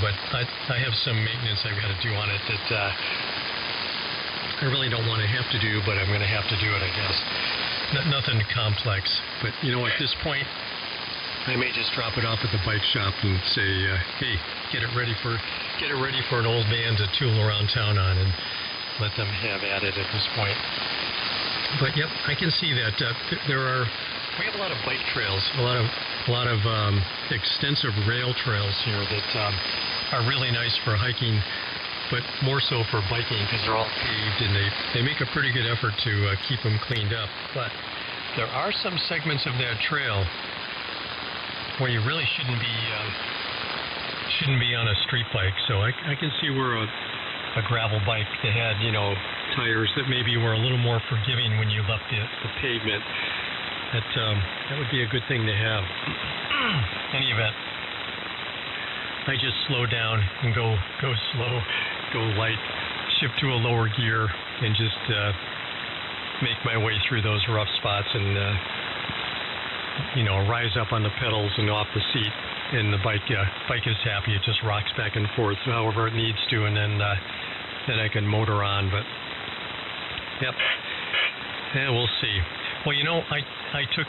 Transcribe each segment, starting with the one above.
but I have some maintenance I've got to do on it that I really don't want to have to do, but I'm going to have to do it, I guess. Nothing complex, but you know, at this point, I may just drop it off at the bike shop and say, hey, get it ready for an old man to tool around town on, and let them have at it at this point. But yep, I can see that we have a lot of bike trails, a lot of extensive rail trails here that are really nice for hiking, but more so for biking because they're all paved and they make a pretty good effort to keep them cleaned up. But there are some segments of that trail where you really shouldn't be on a street bike. So I can see where a gravel bike that had, you know, tires that maybe were a little more forgiving when you left the pavement. That would be a good thing to have. Any event, I just slow down and go slow, go light, shift to a lower gear, and just make my way through those rough spots and you know, rise up on the pedals and off the seat. And the bike is happy. It just rocks back and forth however it needs to, and then I can motor on. But yep, yeah, we'll see. Well, you know, I took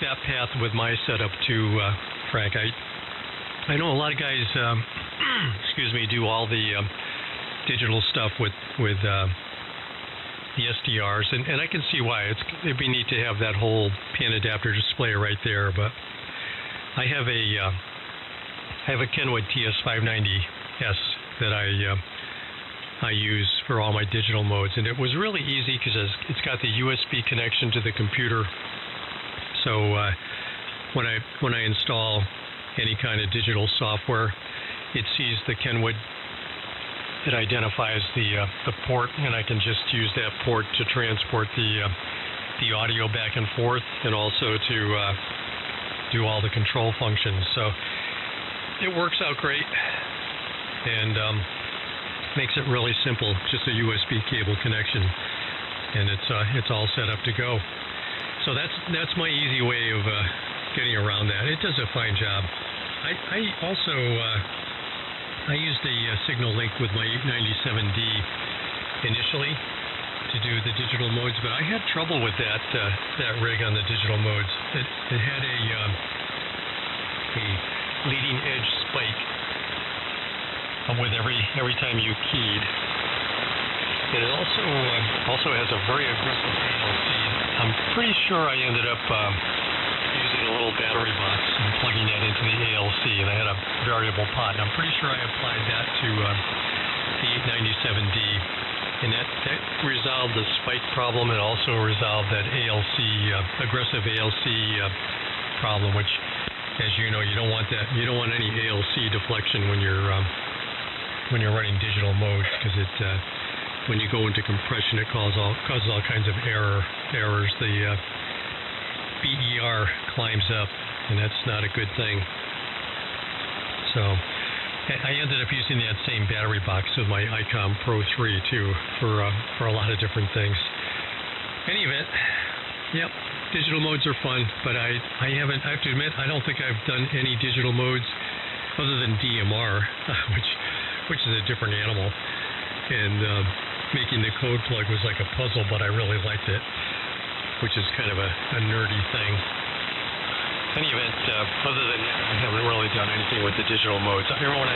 that path with my setup too, Frank. I know a lot of guys, excuse me, do all the digital stuff with the SDRs, and I can see why. It'd be neat to have that whole pin adapter display right there. But I have a Kenwood TS590S that I use for all my digital modes, and it was really easy because it's got the USB connection to the computer. So when I install any kind of digital software, it sees the Kenwood. It identifies the port, and I can just use that port to transport the audio back and forth, and also to do all the control functions. So it works out great, and makes it really simple. Just a USB cable connection, and it's all set up to go. So that's my easy way of getting around that. It does a fine job. I also I used a signal link with my 897D initially to do the digital modes, but I had trouble with that rig on the digital modes. It had a leading edge spike with every time you keyed. And it also has a very aggressive ALC. I'm pretty sure I ended up using a little battery box and plugging that into the ALC, and I had a variable pot, and I'm pretty sure I applied that to the 897D, and that resolved the spike problem. It also resolved that ALC, aggressive ALC problem, which, as you know, you don't want that. You don't want any ALC deflection when you're running digital modes, because when you go into compression, it causes all kinds of errors. The BER climbs up, and that's not a good thing. So I ended up using that same battery box with my ICOM Pro 3 too for a lot of different things. Any event, yep, digital modes are fun, but I have to admit, I don't think I've done any digital modes other than DMR, which is a different animal. And making the code plug was like a puzzle, but I really liked it, which is kind of a nerdy thing. Any event, other than that, I haven't really done anything with the digital modes. I remember when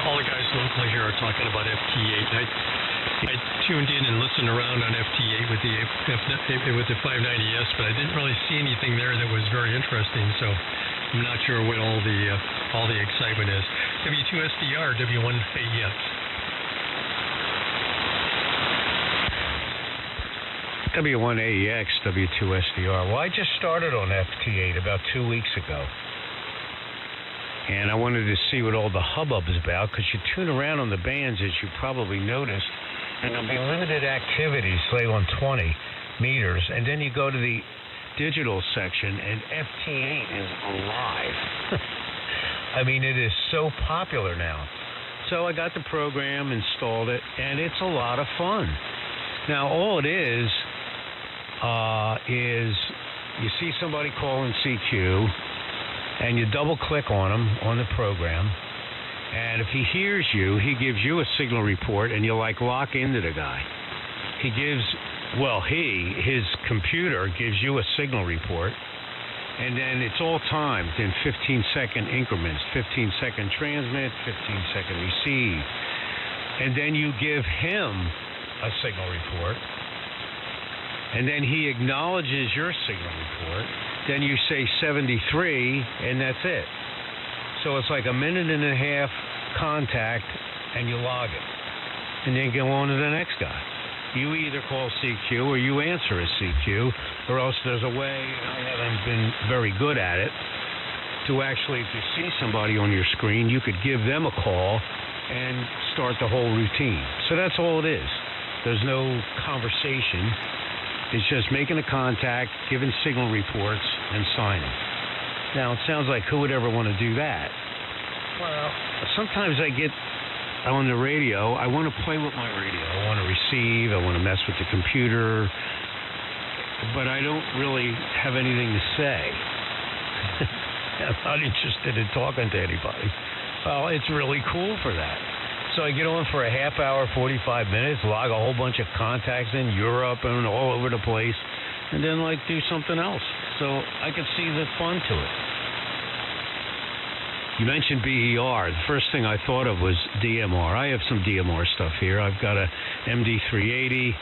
all the guys locally here are talking about FT8. I tuned in and listened around on FT8 with the 590S, but I didn't really see anything there that was very interesting. So I'm not sure what all the excitement is. W2SDR, W1AEX. W1AEX, W2SDR. Well, I just started on FT8 about 2 weeks ago. And I wanted to see what all the hubbub is about, because you tune around on the bands, as you probably noticed, and there'll be limited activities, say on 20 meters, and then you go to the digital section, and FT8 is alive. I mean, it is so popular now. So I got the program, installed it, and it's a lot of fun. Now, all it is you see somebody calling CQ, and you double-click on them on the program, And if he hears you, he gives you a signal report, and you like lock into the guy. His computer gives you a signal report, and then it's all timed in 15-second increments, 15-second transmit, 15-second receive. And then you give him a signal report, and then he acknowledges your signal report. Then you say 73, and that's it. So it's like a minute and a half contact, and you log it. And then go on to the next guy. You either call CQ or you answer as CQ, or else there's a way, I haven't been very good at it, to actually, if you see somebody on your screen, you could give them a call and start the whole routine. So that's all it is. There's no conversation. It's just making a contact, giving signal reports, and signing. Now, it sounds like who would ever want to do that? Well, sometimes I get on the radio, I want to play with my radio. I want to receive, I want to mess with the computer, but I don't really have anything to say. I'm not interested in talking to anybody. Well, it's really cool for that. So I get on for a half hour, 45 minutes, log a whole bunch of contacts in Europe and all over the place, and then do something else. So I could see the fun to it. You mentioned BER. The first thing I thought of was DMR. I have some DMR stuff here. I've got a MD380.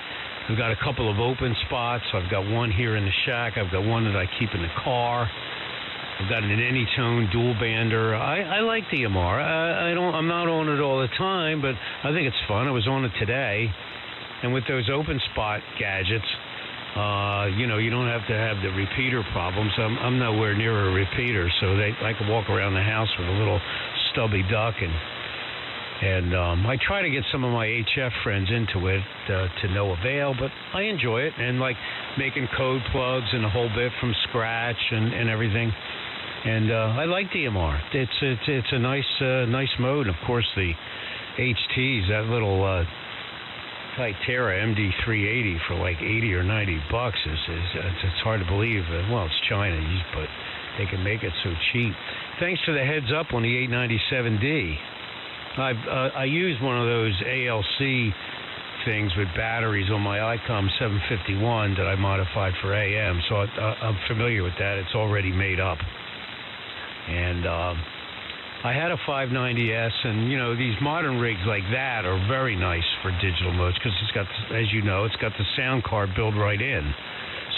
I've got a couple of open spots. I've got one here in the shack. I've got one that I keep in the car. I've got an Anytone dual bander. I like DMR. I'm not on it all the time, but I think it's fun. I was on it today. And with those open spot gadgets, you don't have to have the repeater problems. I'm nowhere near a repeater, so I can walk around the house with a little stubby duck, and I try to get some of my HF friends into it to no avail, but I enjoy it, and making code plugs and a whole bit from scratch and everything. And I like DMR. It's a nice mode. Of course, the HTs, that little Kytera MD380 for $80 or $90 it's hard to believe. Well, it's China, but they can make it so cheap. Thanks for the heads up on the 897D. I used one of those ALC things with batteries on my ICOM 751 that I modified for AM, so I'm familiar with that. It's already made up. And I had a 590S, and these modern rigs like that are very nice for digital modes because it's got, as you know, it's got the sound card built right in,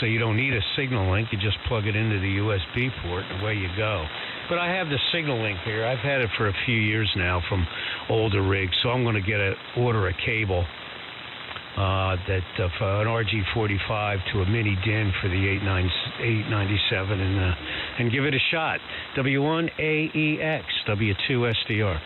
so you don't need a signal link. You just plug it into the USB port, and away you go. But I have the signal link here. I've had it for a few years now from older rigs, so I'm going to order a cable for an RG45 to a mini DIN for the 897 and give it a shot. W1AEX, W2SDR.